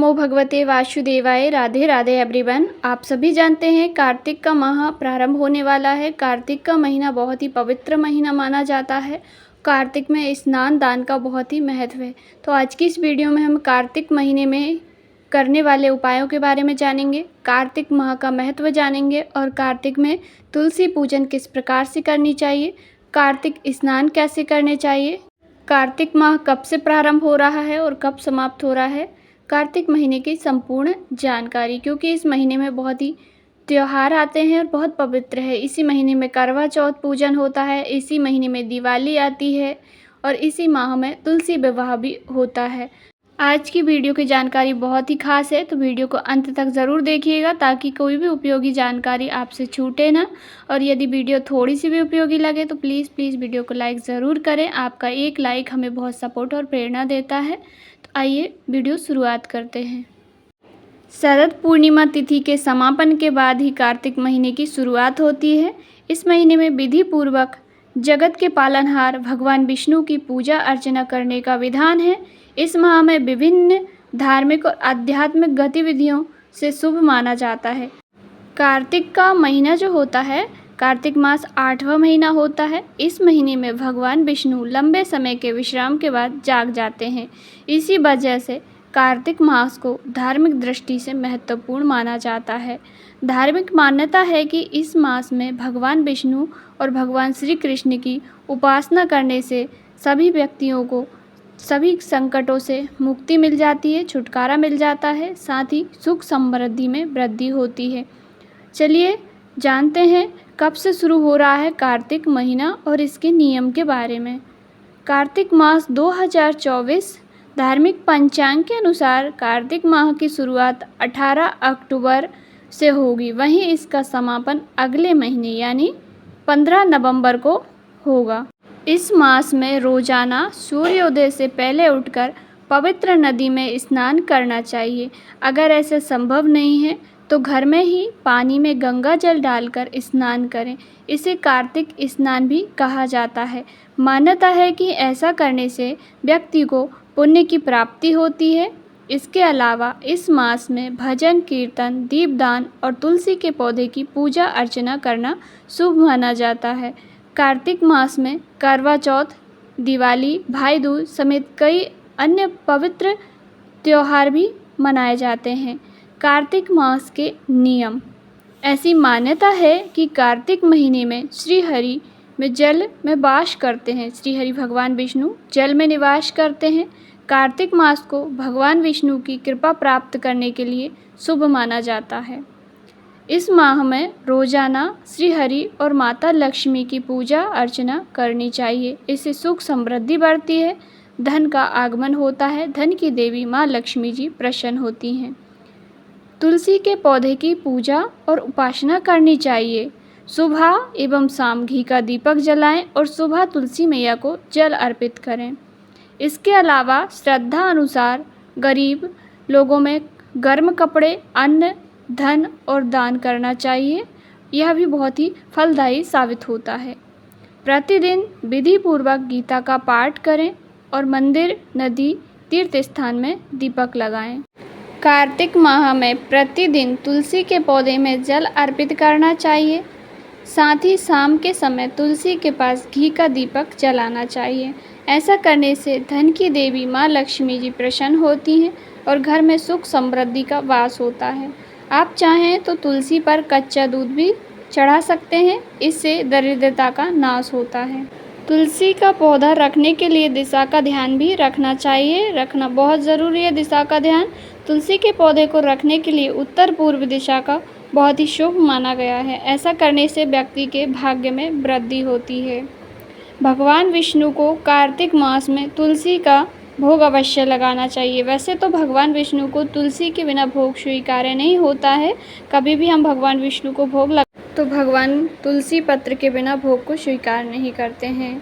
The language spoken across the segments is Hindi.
नमो भगवते वासुदेवाय। राधे राधे एवरीवन। आप सभी जानते हैं कार्तिक का माह प्रारंभ होने वाला है। कार्तिक का महीना बहुत ही पवित्र महीना माना जाता है। कार्तिक में स्नान दान का बहुत ही महत्व है। तो आज की इस वीडियो में हम कार्तिक महीने में करने वाले उपायों के बारे में जानेंगे, कार्तिक माह का महत्व जानेंगे और कार्तिक में तुलसी पूजन किस प्रकार से करनी चाहिए, कार्तिक स्नान कैसे करने चाहिए, कार्तिक माह कब से प्रारंभ हो रहा है और कब समाप्त हो रहा है, कार्तिक महीने की संपूर्ण जानकारी। क्योंकि इस महीने में बहुत ही त्योहार आते हैं और बहुत पवित्र है। इसी महीने में करवा चौथ पूजन होता है, इसी महीने में दिवाली आती है और इसी माह में तुलसी विवाह भी होता है। आज की वीडियो की जानकारी बहुत ही खास है, तो वीडियो को अंत तक ज़रूर देखिएगा ताकि कोई भी उपयोगी जानकारी आपसे छूटे ना। और यदि वीडियो थोड़ी सी भी उपयोगी लगे तो प्लीज़ वीडियो को लाइक ज़रूर करें। आपका एक लाइक हमें बहुत सपोर्ट और प्रेरणा देता है। तो आइए वीडियो शुरुआत करते हैं। शरद पूर्णिमा तिथि के समापन के बाद ही कार्तिक महीने की शुरुआत होती है। इस महीने में विधि पूर्वक जगत के पालनहार भगवान विष्णु की पूजा अर्चना करने का विधान है। इस माह में विभिन्न धार्मिक और आध्यात्मिक गतिविधियों से शुभ माना जाता है। कार्तिक का महीना जो होता है, कार्तिक मास 8वां महीना होता है। इस महीने में भगवान विष्णु लंबे समय के विश्राम के बाद जाग जाते हैं। इसी वजह से कार्तिक मास को धार्मिक दृष्टि से महत्वपूर्ण माना जाता है। धार्मिक मान्यता है कि इस मास में भगवान विष्णु और भगवान श्री कृष्ण की उपासना करने से सभी व्यक्तियों को सभी संकटों से मुक्ति मिल जाती है, छुटकारा मिल जाता है, साथ ही सुख समृद्धि में वृद्धि होती है। चलिए जानते हैं कब से शुरू हो रहा है कार्तिक महीना और इसके नियम के बारे में। कार्तिक मास 2024 धार्मिक पंचांग के अनुसार कार्तिक माह की शुरुआत 18 अक्टूबर से होगी, वहीं इसका समापन अगले महीने यानी 15 नवंबर को होगा। इस मास में रोजाना सूर्योदय से पहले उठकर पवित्र नदी में स्नान करना चाहिए। अगर ऐसा संभव नहीं है तो घर में ही पानी में गंगा जल डालकर स्नान करें। इसे कार्तिक स्नान भी कहा जाता है। मान्यता है कि ऐसा करने से व्यक्ति को पुण्य की प्राप्ति होती है। इसके अलावा इस मास में भजन कीर्तन, दीपदान और तुलसी के पौधे की पूजा अर्चना करना शुभ माना जाता है। कार्तिक मास में करवा चौथ, दिवाली, भाई दूज समेत कई अन्य पवित्र त्योहार भी मनाए जाते हैं। कार्तिक मास के नियम। ऐसी मान्यता है कि कार्तिक महीने में श्री हरि में जल में वास करते हैं। श्री हरि भगवान विष्णु जल में निवास करते हैं। कार्तिक मास को भगवान विष्णु की कृपा प्राप्त करने के लिए शुभ माना जाता है। इस माह में रोजाना श्री हरि और माता लक्ष्मी की पूजा अर्चना करनी चाहिए। इससे सुख समृद्धि बढ़ती है, धन का आगमन होता है, धन की देवी माँ लक्ष्मी जी प्रसन्न होती हैं। तुलसी के पौधे की पूजा और उपासना करनी चाहिए। सुबह एवं शाम घी का दीपक जलाएं और सुबह तुलसी मैया को जल अर्पित करें। इसके अलावा श्रद्धा अनुसार गरीब लोगों में गर्म कपड़े, अन्न, धन और दान करना चाहिए। यह भी बहुत ही फलदायी साबित होता है। प्रतिदिन विधि पूर्वक गीता का पाठ करें और मंदिर, नदी, तीर्थ स्थान में दीपक लगाएं। कार्तिक माह में प्रतिदिन तुलसी के पौधे में जल अर्पित करना चाहिए। साथ ही शाम के समय तुलसी के पास घी का दीपक जलाना चाहिए। ऐसा करने से धन की देवी माँ लक्ष्मी जी प्रसन्न होती हैं और घर में सुख समृद्धि का वास होता है। आप चाहें तो तुलसी पर कच्चा दूध भी चढ़ा सकते हैं, इससे दरिद्रता का नाश होता है। तुलसी का पौधा रखने के लिए दिशा का ध्यान भी रखना चाहिए। रखना बहुत ज़रूरी है दिशा का ध्यान। तुलसी के पौधे को रखने के लिए उत्तर पूर्व दिशा का बहुत ही शुभ माना गया है। ऐसा करने से व्यक्ति के भाग्य में वृद्धि होती है। भगवान विष्णु को कार्तिक मास में तुलसी का भोग अवश्य लगाना चाहिए। वैसे तो भगवान विष्णु को तुलसी के बिना भोग स्वीकार्य नहीं होता है। कभी भी हम भगवान विष्णु को भोग तो भगवान तुलसी पत्र के बिना भोग को स्वीकार नहीं करते हैं।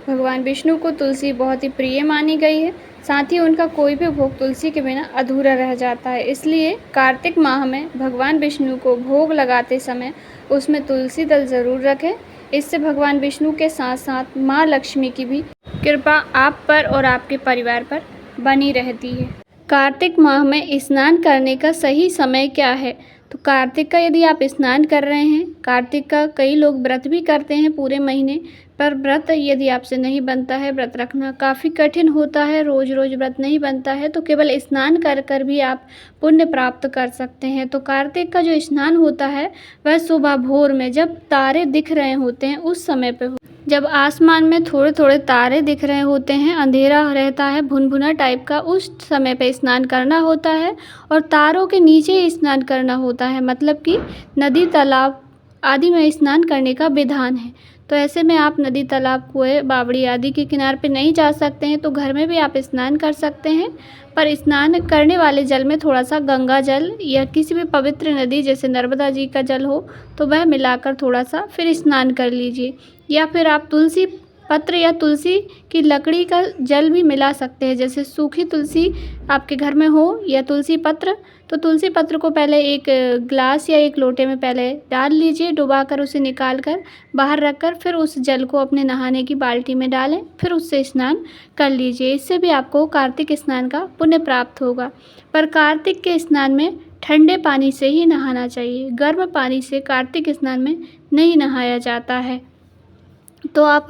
भगवान विष्णु को तुलसी बहुत ही प्रिय मानी गई है। साथ ही उनका कोई भी भोग तुलसी के बिना अधूरा रह जाता है। इसलिए कार्तिक माह में भगवान विष्णु को भोग लगाते समय उसमें तुलसी दल ज़रूर रखें। इससे भगवान विष्णु के साथ साथ माँ लक्ष्मी की भी कृपा आप पर और आपके परिवार पर बनी रहती है। कार्तिक माह में स्नान करने का सही समय क्या है? तो कार्तिक का यदि आप स्नान कर रहे हैं, कार्तिक का कई लोग व्रत भी करते हैं पूरे महीने, पर व्रत यदि आपसे नहीं बनता है, व्रत रखना काफ़ी कठिन होता है, रोज़-रोज़ व्रत नहीं बनता है, तो केवल स्नान कर कर भी आप पुण्य प्राप्त कर सकते हैं। तो कार्तिक का जो स्नान होता है, वह सुबह भोर में जब तारे दिख रहे होते हैं, उस समय पे हो। जब आसमान में थोड़े-थोड़े तारे दिख रहे होते हैं, अंधेरा रहता है, भुनभुना टाइप का, उस समय पे स्नान करना होता है और तारों के नीचे ही स्नान करना होता है। मतलब कि नदी, तालाब आदि में स्नान करने का विधान है। तो ऐसे में आप नदी, तालाब, कुएँ, बावड़ी आदि के किनारे पे नहीं जा सकते हैं, तो घर में भी आप स्नान कर सकते हैं। पर स्नान करने वाले जल में थोड़ा-सा गंगा जल या किसी भी पवित्र नदी जैसे नर्मदा जी का जल हो, तो वह मिलाकर थोड़ा-सा फिर स्नान कर लीजिए। या फिर आप तुलसी पत्र या तुलसी की लकड़ी का जल भी मिला सकते हैं। जैसे सूखी तुलसी आपके घर में हो या तुलसी पत्र, तो तुलसी पत्र को पहले एक ग्लास या एक लोटे में पहले डाल लीजिए, डुबाकर उसे निकाल कर बाहर रखकर फिर उस जल को अपने नहाने की बाल्टी में डालें, फिर उससे स्नान कर लीजिए। इससे भी आपको कार्तिक स्नान का पुण्य प्राप्त होगा। पर कार्तिक के स्नान में ठंडे पानी से ही नहाना चाहिए, गर्म पानी से कार्तिक स्नान में नहीं नहाया जाता है। तो आप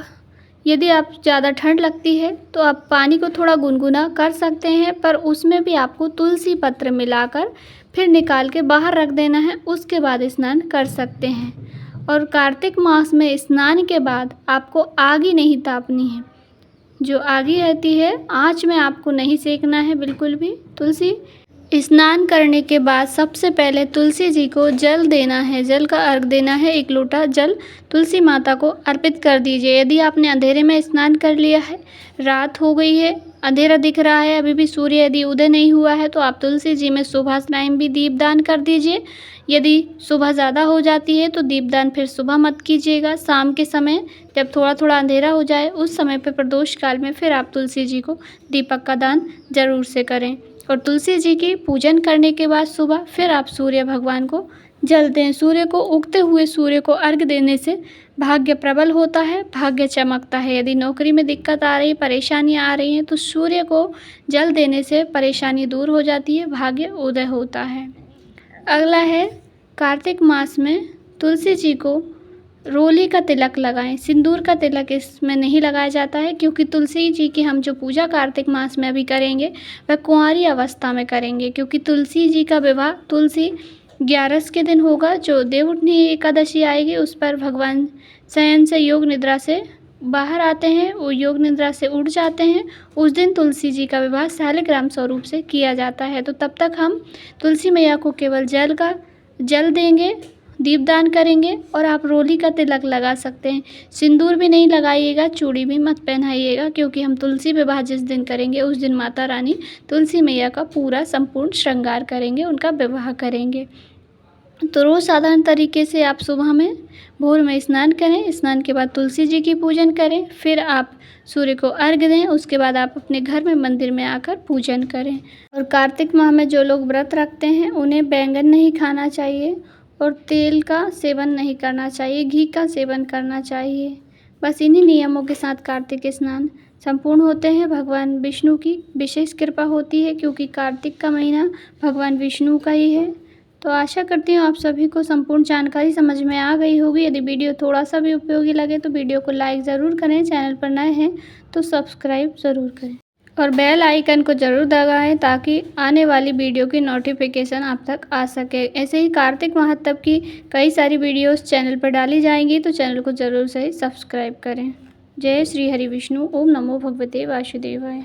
यदि आप ज़्यादा ठंड लगती है तो आप पानी को थोड़ा गुनगुना कर सकते हैं, पर उसमें भी आपको तुलसी पत्र मिलाकर फिर निकाल के बाहर रख देना है, उसके बाद स्नान कर सकते हैं। और कार्तिक मास में स्नान के बाद आपको आग ही नहीं तापनी है। जो आगी रहती है, आँच में आपको नहीं सेकना है बिल्कुल भी। तुलसी स्नान करने के बाद सबसे पहले तुलसी जी को जल देना है, जल का अर्घ देना है। 1 लोटा जल तुलसी माता को अर्पित कर दीजिए। यदि आपने अंधेरे में स्नान कर लिया है, रात हो गई है, अंधेरा दिख रहा है, अभी भी सूर्य यदि उदय नहीं हुआ है, तो आप तुलसी जी में सुबह टाइम भी दीपदान कर दीजिए। यदि सुबह ज़्यादा हो जाती है तो दीपदान फिर सुबह मत कीजिएगा, शाम के समय जब थोड़ा-थोड़ा अंधेरा हो जाए, उस समय पे प्रदोष काल में फिर आप तुलसी जी को दीपक का दान ज़रूर से करें। और तुलसी जी की पूजन करने के बाद सुबह फिर आप सूर्य भगवान को जल दें। सूर्य को उगते हुए सूर्य को अर्घ देने से भाग्य प्रबल होता है, भाग्य चमकता है। यदि नौकरी में दिक्कत आ रही है, परेशानियाँ आ रही हैं, तो सूर्य को जल देने से परेशानी दूर हो जाती है, भाग्य उदय होता है। अगला है कार्तिक मास में तुलसी जी को रोली का तिलक लगाएं। सिंदूर का तिलक इसमें नहीं लगाया जाता है, क्योंकि तुलसी जी की हम जो पूजा कार्तिक मास में अभी करेंगे वह कुंवारी अवस्था में करेंगे, क्योंकि तुलसी जी का विवाह तुलसी 11 के दिन होगा। जो देवउठनी एकादशी आएगी उस पर भगवान शयन से योग निद्रा से बाहर आते हैं, वो योग निद्रा से उठ जाते हैं। उस दिन तुलसी जी का विवाह शालिग्राम स्वरूप से किया जाता है। तो तब तक हम तुलसी मैया को केवल जल देंगे, दीपदान करेंगे और आप रोली का तिलक लगा सकते हैं। सिंदूर भी नहीं लगाइएगा, चूड़ी भी मत पहनाइएगा, क्योंकि हम तुलसी विवाह जिस दिन करेंगे उस दिन माता रानी तुलसी मैया का पूरा संपूर्ण श्रृंगार करेंगे, उनका विवाह करेंगे। तो रोज़ साधारण तरीके से आप सुबह में भोर में स्नान करें, स्नान के बाद तुलसी जी की पूजन करें, फिर आप सूर्य को अर्घ दें, उसके बाद आप अपने घर में मंदिर में आकर पूजन करें। और कार्तिक माह में जो लोग व्रत रखते हैं उन्हें बैंगन नहीं खाना चाहिए और तेल का सेवन नहीं करना चाहिए, घी का सेवन करना चाहिए। बस इन्हीं नियमों के साथ कार्तिक स्नान संपूर्ण होते हैं। भगवान विष्णु की विशेष कृपा होती है, क्योंकि कार्तिक का महीना भगवान विष्णु का ही है। तो आशा करती हूँ आप सभी को संपूर्ण जानकारी समझ में आ गई होगी। यदि वीडियो थोड़ा सा भी उपयोगी लगे तो वीडियो को लाइक ज़रूर करें, चैनल पर नए हैं तो सब्सक्राइब ज़रूर करें और बेल आइकन को ज़रूर दबाएं, ताकि आने वाली वीडियो की नोटिफिकेशन आप तक आ सके। ऐसे ही कार्तिक महत्व की कई सारी वीडियोस चैनल पर डाली जाएंगी, तो चैनल को ज़रूर से सब्सक्राइब करें। जय श्री हरि विष्णु। ओम नमो भगवते वासुदेवाय।